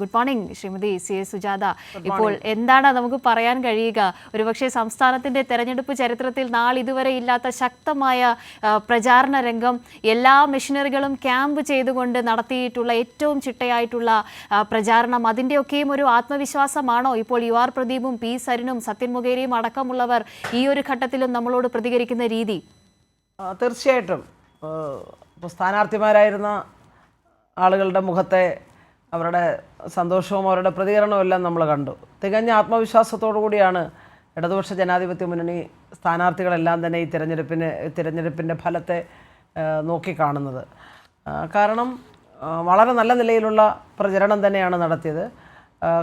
Good morning Shrimati C S Sujatha. ഇപ്പോൾ എന്താണ് നമുക്ക് പറയാൻ കഴിയുക? ഒരുപക്ഷെ സംസ്ഥാനത്തിന്റെ തെരഞ്ഞെടുപ്പ് ചരിത്രത്തിൽ നാളിതുവരെ ഇല്ലാത്ത ശക്തമായ പ്രചാരണ രംഗം, എല്ലാ മെഷീനറികളും ക്യാമ്പ് ചെയ്തുകൊണ്ട് നടത്തിയിട്ടുള്ള ഏറ്റവും ചിട്ടയായിട്ടുള്ള പ്രചാരണം, അതിൻ്റെയൊക്കെയും ഒരു ആത്മവിശ്വാസമാണോ ഇപ്പോൾ യു ആർ പ്രദീപും പി സരിനും സത്യൻ മൊകേരിയും അടക്കമുള്ളവർ ഈ ഒരു ഘട്ടത്തിലും നമ്മളോട് പ്രതികരിക്കുന്ന രീതി? തീർച്ചയായിട്ടും സ്ഥാനാർത്ഥിമാരായിരുന്ന ആളുകളുടെ മുഖത്തെ അവരുടെ സന്തോഷവും അവരുടെ പ്രതികരണവും എല്ലാം നമ്മൾ കണ്ടു. തികഞ്ഞ ആത്മവിശ്വാസത്തോടു കൂടിയാണ് ഇടതുപക്ഷ ജനാധിപത്യ മുന്നണി സ്ഥാനാർത്ഥികളെല്ലാം തന്നെ ഈ തിരഞ്ഞെടുപ്പിൻ്റെ ഫലത്തെ നോക്കിക്കാണുന്നത്. കാരണം വളരെ നല്ല നിലയിലുള്ള പ്രചരണം തന്നെയാണ് നടത്തിയത്.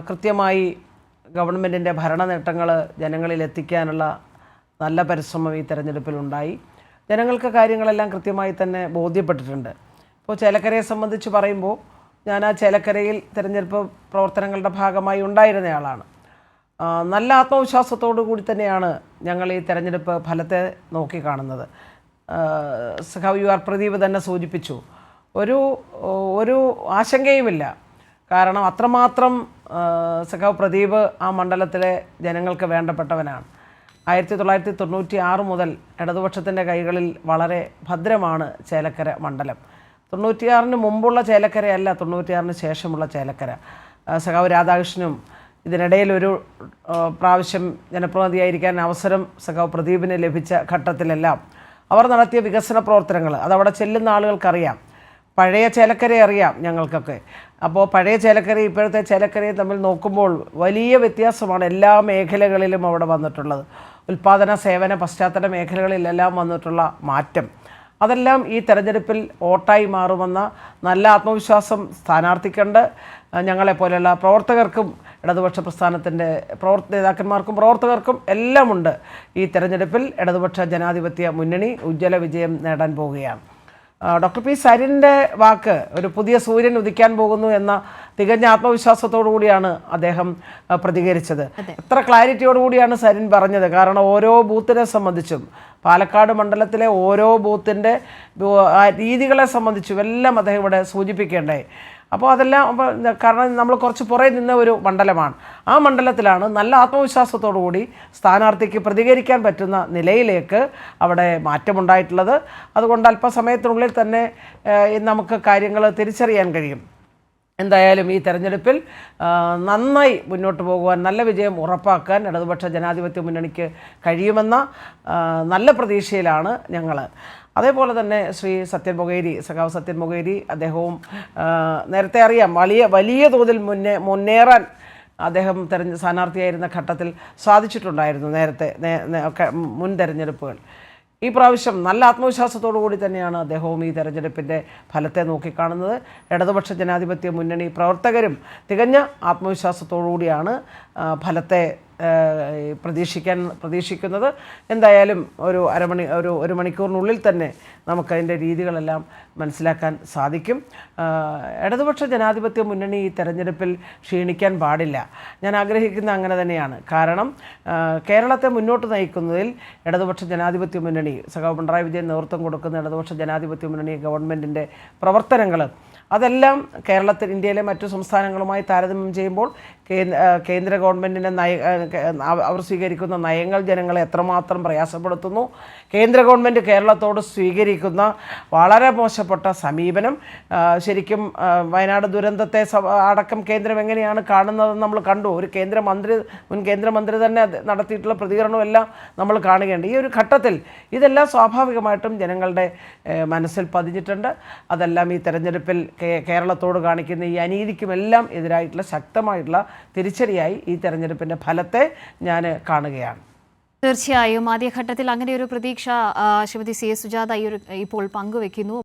കൃത്യമായി ഗവൺമെൻറ്റിൻ്റെ ഭരണ നേട്ടങ്ങൾ ജനങ്ങളിൽ എത്തിക്കാനുള്ള നല്ല പരിശ്രമം ഈ തിരഞ്ഞെടുപ്പിലുണ്ടായി. ജനങ്ങൾക്ക് കാര്യങ്ങളെല്ലാം കൃത്യമായി തന്നെ ബോധ്യപ്പെട്ടിട്ടുണ്ട്. ഇപ്പോൾ ചേലക്കരയെ സംബന്ധിച്ച് പറയുമ്പോൾ, ഞാൻ ആ ചേലക്കരയിൽ തിരഞ്ഞെടുപ്പ് പ്രവർത്തനങ്ങളുടെ ഭാഗമായി ഉണ്ടായിരുന്നയാളാണ്. നല്ല ആത്മവിശ്വാസത്തോടു കൂടി തന്നെയാണ് ഞങ്ങൾ ഈ തിരഞ്ഞെടുപ്പ് ഫലത്തെ നോക്കിക്കാണുന്നത്. സഖാവ് യു ആർ പ്രദീപ് തന്നെ സൂചിപ്പിച്ചു, ഒരു ആശങ്കയുമില്ല. കാരണം അത്രമാത്രം സഖാവ് പ്രദീപ് ആ മണ്ഡലത്തിലെ ജനങ്ങൾക്ക് വേണ്ടപ്പെട്ടവനാണ്. 1996 മുതൽ ഇടതുപക്ഷത്തിൻ്റെ കൈകളിൽ വളരെ ഭദ്രമാണ് ചേലക്കര മണ്ഡലം. 96-ന് മുമ്പുള്ള ചേലക്കരയല്ല 96-ന് ശേഷമുള്ള ചേലക്കര. സഖാവ് രാധാകൃഷ്ണനും ഇതിനിടയിൽ ഒരു പ്രാവശ്യം ജനപ്രതിനിധിയായിരിക്കാൻ അവസരം സഖാവ് പ്രദീപിന് ലഭിച്ച ഘട്ടത്തിലെല്ലാം അവർ നടത്തിയ വികസന പ്രവർത്തനങ്ങൾ അതവിടെ ചെല്ലുന്ന ആളുകൾക്കറിയാം. പഴയ ചേലക്കരയെ അറിയാം ഞങ്ങൾക്കൊക്കെ. അപ്പോൾ പഴയ ചേലക്കരയും ഇപ്പോഴത്തെ ചേലക്കരയും തമ്മിൽ നോക്കുമ്പോൾ വലിയ വ്യത്യാസമാണ് എല്ലാ മേഖലകളിലും അവിടെ വന്നിട്ടുള്ളത്. ഉൽപ്പാദന സേവന പശ്ചാത്തല മേഖലകളിലെല്ലാം വന്നിട്ടുള്ള മാറ്റം, അതെല്ലാം ഈ തെരഞ്ഞെടുപ്പിൽ വോട്ടായി മാറുമെന്ന നല്ല ആത്മവിശ്വാസം സ്ഥാനാർത്ഥിക്കുണ്ട്. ഞങ്ങളെപ്പോലെയുള്ള പ്രവർത്തകർക്കും ഇടതുപക്ഷ പ്രസ്ഥാനത്തിൻ്റെ നേതാക്കന്മാർക്കും പ്രവർത്തകർക്കും എല്ലാം ഉണ്ട്. ഈ തെരഞ്ഞെടുപ്പിൽ ഇടതുപക്ഷ ജനാധിപത്യ മുന്നണി ഉജ്ജ്വല വിജയം നേടാൻ പോവുകയാണ്. ഡോക്ടർ പി സരിൻ്റെ വാക്ക്, ഒരു പുതിയ സൂര്യൻ ഉദിക്കാൻ പോകുന്നു എന്ന തികഞ്ഞ ആത്മവിശ്വാസത്തോടു കൂടിയാണ് അദ്ദേഹം പ്രതികരിച്ചത്. എത്ര ക്ലാരിറ്റിയോടുകൂടിയാണ് സരിൻ പറഞ്ഞത്. കാരണം ഓരോ ബൂത്തിനെ സംബന്ധിച്ചും പാലക്കാട് മണ്ഡലത്തിലെ ഓരോ ബൂത്തിൻ്റെ രീതികളെ സംബന്ധിച്ചും എല്ലാം അദ്ദേഹം ഇവിടെ സൂചിപ്പിക്കേണ്ടായി. അപ്പോൾ അതെല്ലാം കാരണം നമ്മൾ കുറച്ച് പുറകെ നിന്ന ഒരു മണ്ഡലമാണ്. ആ മണ്ഡലത്തിലാണ് നല്ല ആത്മവിശ്വാസത്തോടു കൂടി സ്ഥാനാർത്ഥിക്ക് പ്രതികരിക്കാൻ പറ്റുന്ന നിലയിലേക്ക് അവിടെ മാറ്റമുണ്ടായിട്ടുള്ളത്. അതുകൊണ്ട് അല്പസമയത്തിനുള്ളിൽ തന്നെ നമുക്ക് കാര്യങ്ങൾ തിരിച്ചറിയാൻ കഴിയും. എന്തായാലും ഈ തെരഞ്ഞെടുപ്പിൽ നന്നായി മുന്നോട്ട് പോകുവാൻ, നല്ല വിജയം ഉറപ്പാക്കാൻ ഇടതുപക്ഷ ജനാധിപത്യ മുന്നണിക്ക് കഴിയുമെന്ന നല്ല പ്രതീക്ഷയിലാണ് ഞങ്ങൾ. അതേപോലെ തന്നെ ശ്രീ സത്യൻ മൊകേരി, സഖാവ് സത്യൻ മൊകേരി, അദ്ദേഹവും നേരത്തെ അറിയാം വലിയ തോതിൽ മുന്നേറാൻ അദ്ദേഹം സ്ഥാനാർത്ഥിയായിരുന്ന ഘട്ടത്തിൽ സാധിച്ചിട്ടുണ്ടായിരുന്നു നേരത്തെ മുൻ തെരഞ്ഞെടുപ്പുകൾ. ഈ പ്രാവശ്യം നല്ല ആത്മവിശ്വാസത്തോടു കൂടി തന്നെയാണ് അദ്ദേഹവും ഈ തെരഞ്ഞെടുപ്പിൻ്റെ ഫലത്തെ നോക്കിക്കാണുന്നത്. ഇടതുപക്ഷ ജനാധിപത്യ മുന്നണി പ്രവർത്തകരും തികഞ്ഞ ആത്മവിശ്വാസത്തോടു കൂടിയാണ് ഫലത്തെ പ്രതീക്ഷിക്കുന്നത്. എന്തായാലും ഒരു മണിക്കൂറിനുള്ളിൽ തന്നെ നമുക്കതിൻ്റെ രീതികളെല്ലാം മനസ്സിലാക്കാൻ സാധിക്കും. ഇടതുപക്ഷ ജനാധിപത്യ മുന്നണി ഈ തെരഞ്ഞെടുപ്പിൽ ക്ഷീണിക്കാൻ പാടില്ല. ഞാൻ ആഗ്രഹിക്കുന്ന അങ്ങനെ തന്നെയാണ്. കാരണം കേരളത്തെ മുന്നോട്ട് നയിക്കുന്നതിൽ ഇടതുപക്ഷ ജനാധിപത്യ മുന്നണി, സഖാവ് പിണറായി വിജയൻ നേതൃത്വം കൊടുക്കുന്ന ഇടതുപക്ഷ ജനാധിപത്യ മുന്നണി ഗവൺമെൻറ്റിൻ്റെ പ്രവർത്തനങ്ങൾ, അതെല്ലാം ഇന്ത്യയിലെ മറ്റു സംസ്ഥാനങ്ങളുമായി താരതമ്യം ചെയ്യുമ്പോൾ കേന്ദ്ര ഗവൺമെൻറ്റിൻ്റെ അവർ സ്വീകരിക്കുന്ന നയങ്ങൾ ജനങ്ങളെ എത്രമാത്രം പ്രയാസപ്പെടുത്തുന്നു, കേന്ദ്ര ഗവൺമെൻറ് കേരളത്തോട് സ്വീകരിക്കുന്ന വളരെ മോശപ്പെട്ട സമീപനം, ശരിക്കും വയനാട് ദുരന്തത്തെ അടക്കം കേന്ദ്രം എങ്ങനെയാണ് കാണുന്നതെന്ന് നമ്മൾ കണ്ടു. ഒരു മുൻ കേന്ദ്രമന്ത്രി തന്നെ നടത്തിയിട്ടുള്ള പ്രതികരണമെല്ലാം നമ്മൾ കാണുകയുണ്ട്. ഈ ഒരു ഘട്ടത്തിൽ ഇതെല്ലാം സ്വാഭാവികമായിട്ടും ജനങ്ങളുടെ മനസ്സിൽ പതിഞ്ഞിട്ടുണ്ട്. അതെല്ലാം ഈ തെരഞ്ഞെടുപ്പിൽ കേരളത്തോട് കാണിക്കുന്ന ഈ അനീതിക്കുമെല്ലാം എതിരായിട്ടുള്ള ശക്തമായിട്ടുള്ള തിരിച്ചടിയായി ഈ തെരഞ്ഞെടുപ്പിൻ്റെ ഫലത്തെ ഞാൻ കാണുകയാണ്. തീർച്ചയായും ആദ്യഘട്ടത്തിൽ അങ്ങനെ ഒരു പ്രതീക്ഷ ശ്രീമതി സി എസ് സുജാത ഇപ്പോൾ പങ്കുവെക്കുന്നു.